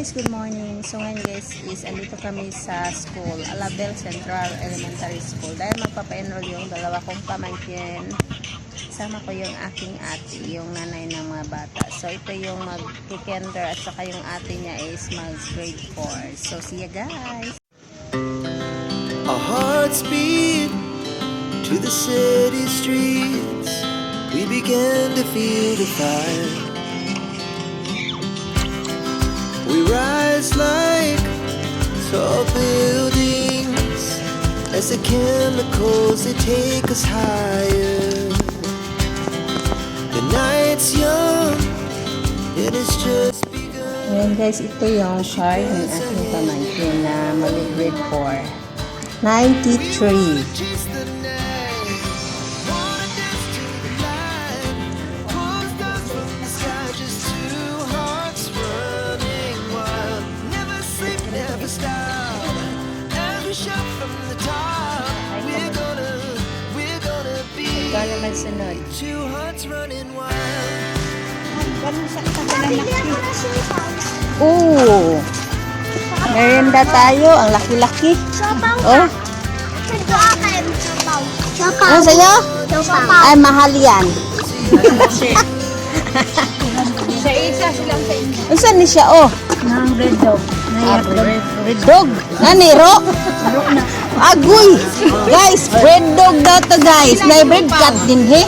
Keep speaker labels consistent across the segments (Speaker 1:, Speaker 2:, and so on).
Speaker 1: Guys, good morning. So ngayon guys is andito kami sa school, Alabel Central Elementary School. Dahil magpapa-enroll yung dalawa kong pamangkin. Sama ko yung aking ate, yung nanay ng mga bata. So ito yung mag-kinder at saka yung ate niya is mag-grade 4. So see ya guys!
Speaker 2: Our hearts beat to the city streets. We began to feel the fire. We rise like tall buildings as the chemicals they take us higher. The night's young, it is just begun.
Speaker 1: Ngayon guys, ito yung card ng aking pamangkin na mag-grade 4. 93.
Speaker 2: Chase the night, wanna dance to the light. Pull stars from the sky, just two hearts running wild. Never sleep, never stop. As we shout from the top, we're gonna be
Speaker 1: Ikaw naman sunod.
Speaker 2: two hearts running wild.
Speaker 1: Oo! Merienda tayo. Ang laki-laki. Oh, ano sa inyo? Ay, mahal yan.
Speaker 3: Sa isa silang sa inyo.
Speaker 1: Saan ni siya? Oh,
Speaker 3: Nang red dog.
Speaker 1: red dog. Naniro? Agoy! Guys, red dog daw to guys. Na red cat din, he?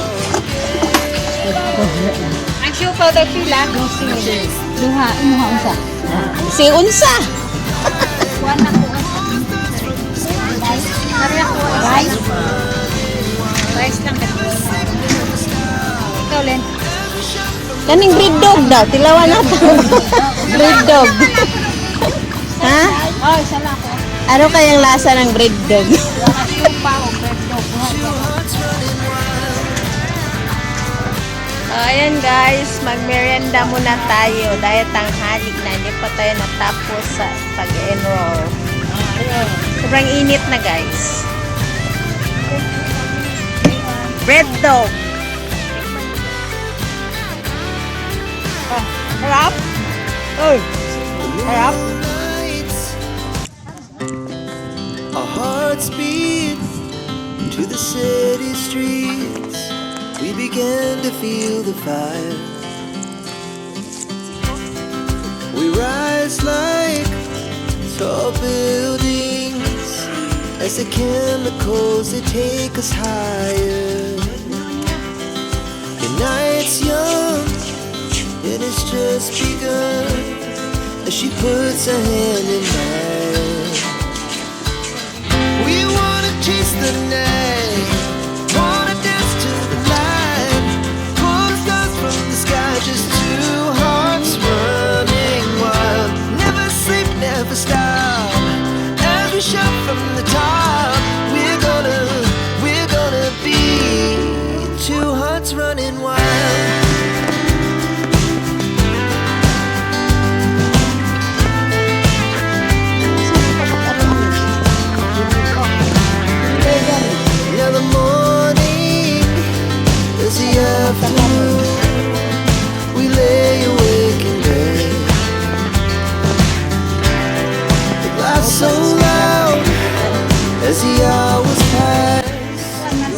Speaker 3: Ang shoe powder pila. Duha, imuha unsa.
Speaker 1: Si Unsa.
Speaker 3: Kuha na ko. Kaya ko. Rice. Rice lang ka. Ikaw, Len.
Speaker 1: Kaning breed dog daw. Tilawan natin. Breed dog. Ha?
Speaker 3: Oh, isa lang ako.
Speaker 1: Ano kayang lasa ng breed dog?
Speaker 3: Shoe pa o red dog.
Speaker 1: Ayan guys, mag-merienda muna tayo dahil tanghali na, hindi pa tayo natapos sa pag-enroll. Sobrang init na guys. Bread dog. Harap? Uy, harap?
Speaker 2: Our hearts beat to the city streets. We began to feel the fire. We rise like tall buildings as the chemicals they take us higher. The night's young, it has just begun as she puts her hand in mine. We wanna chase the night, wanna dance to the light. Pull the stars from the sky, just two hearts running wild. Never sleep, never stop. As we shout from the top, we're gonna be two hearts running wild. Now the morning is the afternoon. We lay awake in bed. The laughs so loud as the hours pass.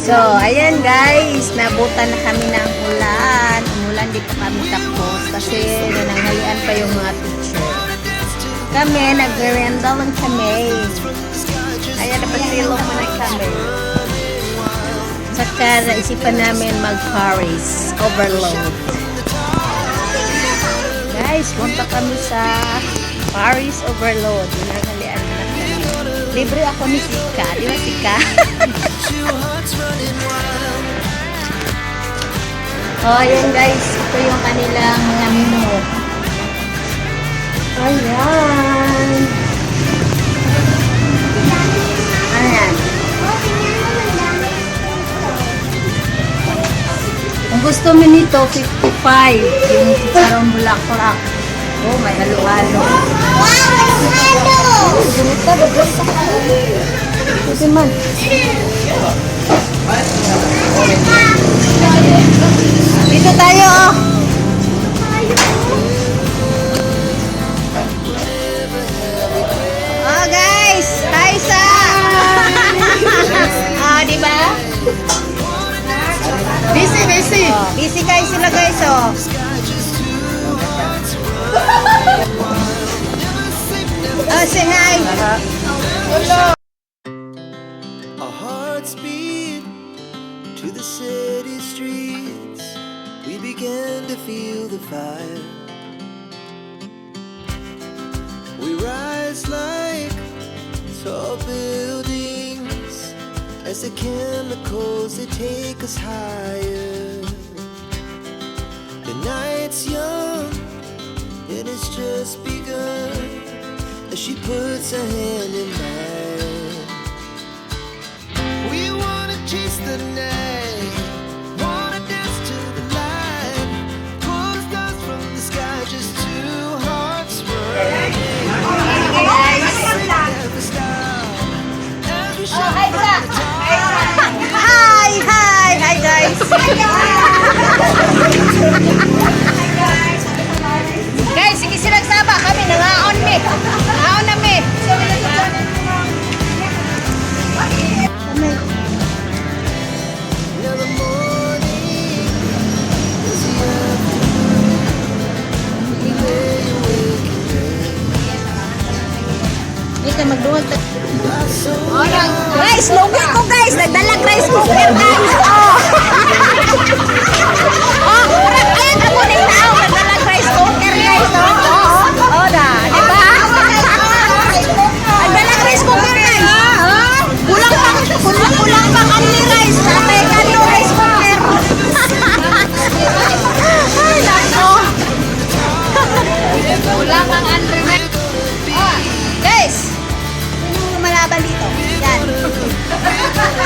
Speaker 1: So, ayan guys, nabutan na kami ng ulan. Umulan, di pa kami tapos kasi nananghalian pa yung mga teacher. Kami, nag-merienda lang kami. Ayan, napasilong mo na kami. Saka naisipan namin mag-Paris overload. Guys, punta kami sa Paris overload. Nanghalian na kami. Libre ako ni Sika. Di ba Sika? Oh, ayan guys. Ito yung kanilang menu. Ayan. Ayan. Kung gusto mo nito, 55. Yung chicharong bulaklak. Oh, may halo-halo. Ganito, bagay sa kanya. Ito man. Dito tayo, oh. busy guys sila guys, oh. Oh, say hi.
Speaker 2: Our hearts beat to the city streets. We began to feel the fire. We rise like tall buildings as the chemicals they take us higher. The night's young and it's just begun as she puts her hand in mine. We wanna chase the night, wanna dance to the light, pull the stars from the sky, just two hearts running. Never stop, as we shine from the top.
Speaker 1: Hi guys. Guys, sige sila saba kami nangaon mi. Nangaon na mi.
Speaker 2: Now the morning is the afternoon. We lay awake and pray.
Speaker 1: Ika magduwag ta.
Speaker 2: So
Speaker 1: Guys, lugi ko guys. Nagdalag rice cooker guys. Oh. Oh, ayan ako ni tao. Nagdalag rice cooker guys. Oh, oh da. Diba? Nagdalag rice cooker guys. Kulang pang only rice. Tatay ka yung rice cooker. Ay, nako. Kulang pang only rice. Oh, guys. Sino malaban dito? Yan.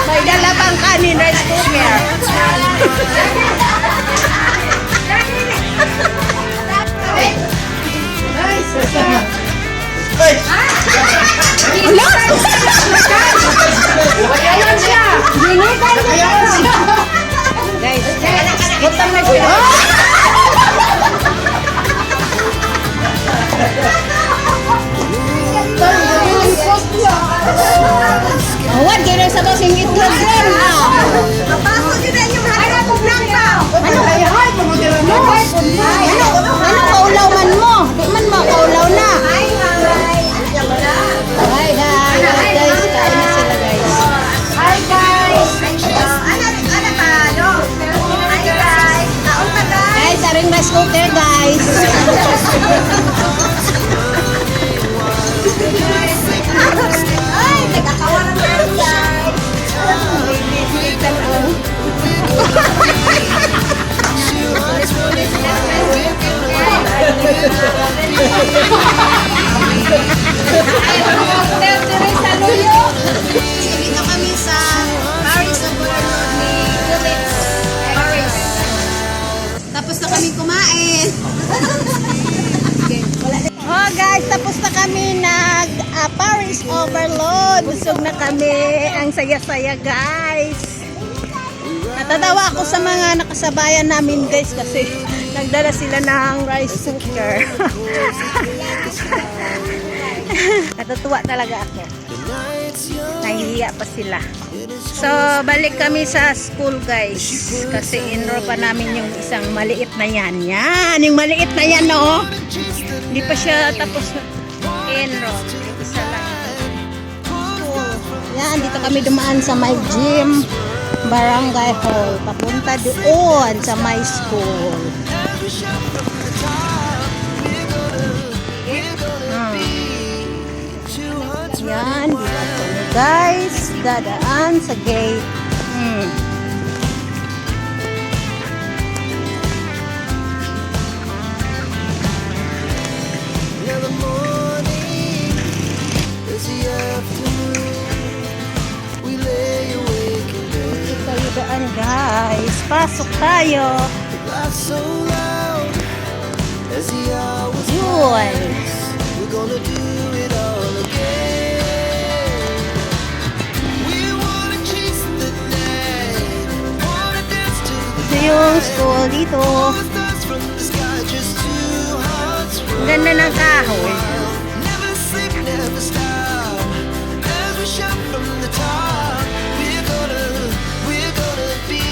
Speaker 1: May dala pang kanin rice cooker. Guys, utang na siya. Awan, kaya sa to singit ko din. Papasok din na yung harap ko blanca. Ano kaulaw man mo? Di man makaulaw na. Hi, guys, kain na sila guys.
Speaker 3: Hi guys! Ano pa? No? Hi guys! Kaon ka guys!
Speaker 1: Guys, aring rice cooker guys.
Speaker 3: Ay! Nagkakawalan tayo guys!
Speaker 1: Dito kami sa Paris Overload ni Philips Paris. Tapos na kami kumain. Oh guys, tapos na kami nag Paris Overload. Busog na kami. Ang saya-saya guys. Natatawa ako sa mga nakasabayan namin guys kasi nagdala sila ng rice cooker. Natutuwa talaga ako. Nahihiya pa sila. So, balik kami sa school guys. Kasi enroll pa namin yung isang maliit na yan. Yan, yung maliit na yan no. Hindi pa siya tapos enroll. Yung isa lang. School. Yan, dito kami dumaan sa my gym. Barangay Hall. Papunta doon sa my school. Yan, dito kami guys. Dadaan sa gate.
Speaker 2: now the morning is the afternoon. We lay awake and pray.
Speaker 1: Tayo daan guys. Pasok tayo.
Speaker 2: The glass so loud as the hours
Speaker 1: Yun.
Speaker 2: pass. We're gonna do it all again. We wanna chase the night, wanna dance to the
Speaker 1: Ito yung school dito.
Speaker 2: stars from the sky, just two hearts
Speaker 1: Ang ganda ng kahoy.
Speaker 2: never sleep, never stop. As we shout from the top, we're gonna be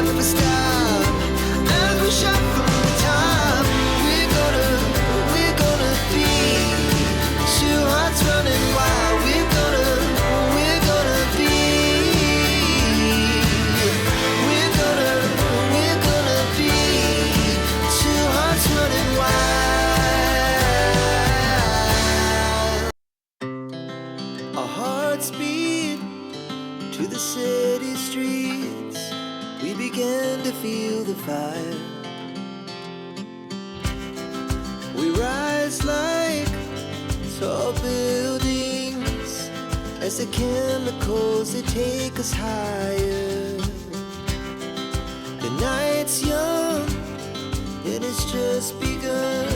Speaker 2: never stop. As we shout from the top, we're gonna be two hearts running wild. We're gonna be. We're gonna be two hearts running wild. Our hearts beat to the city streets. We began to feel the fire. We rise like tall buildings as the chemicals they take us higher. The night's young and it's just begun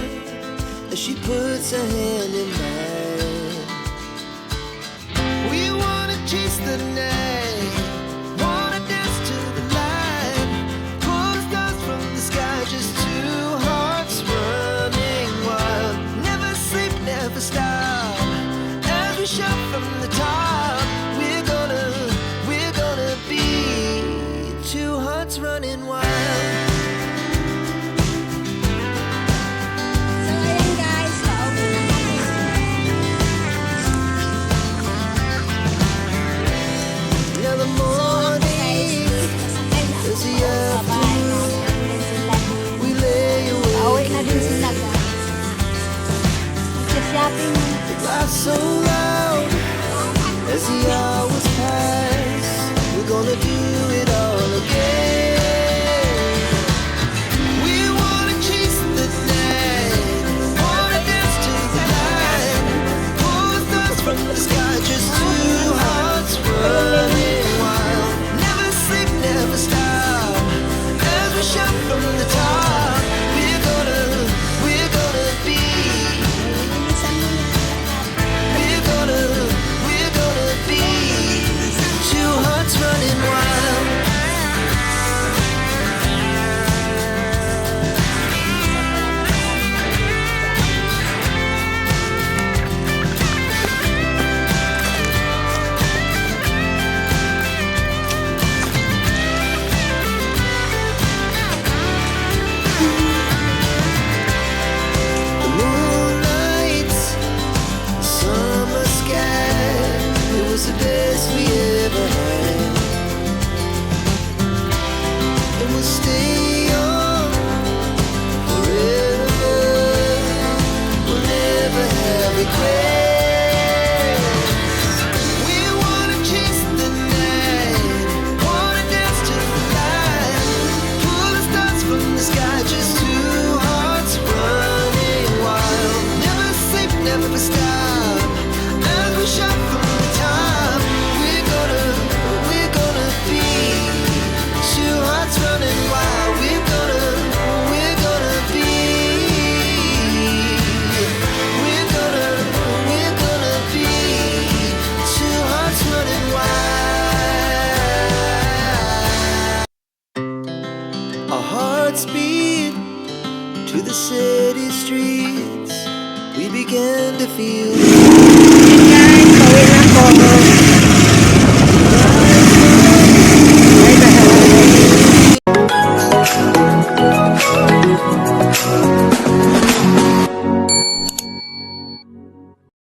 Speaker 2: as she puts her hand in mine. We wanna chase the night, wanna dance to the light, pull the stars from the sky, just two hearts running wild. Never sleep, never stop. As we shout from the top, we're gonna be two hearts running wild.
Speaker 3: So, ayan guys, pauwi na kami.
Speaker 2: Now the morning is the afternoon. We lay
Speaker 3: Pauwi
Speaker 2: awake
Speaker 3: na din sila guys. Mag-shopping na.
Speaker 2: laugh so loud as the hours pass. We're gonna do it all again. We wanna chase the night, wanna dance to the light, pull the stars from the sky, just two hearts running wild. Never sleep, never stop. As we shout from the top, we're gonna be. We're gonna be two hearts running wild. The moonlight, summer sky, it was the best we ever had. And we'll stay on forever. We'll never have regrets. We wanna chase the night, wanna dance to the light, pull the stars from the sky, just two hearts running wild. Never sleep, never stop. As we shout from the top, we're gonna be two hearts running wild. We're gonna be. We're gonna be two hearts running wild. Our hearts beat to the city streets. We began to feel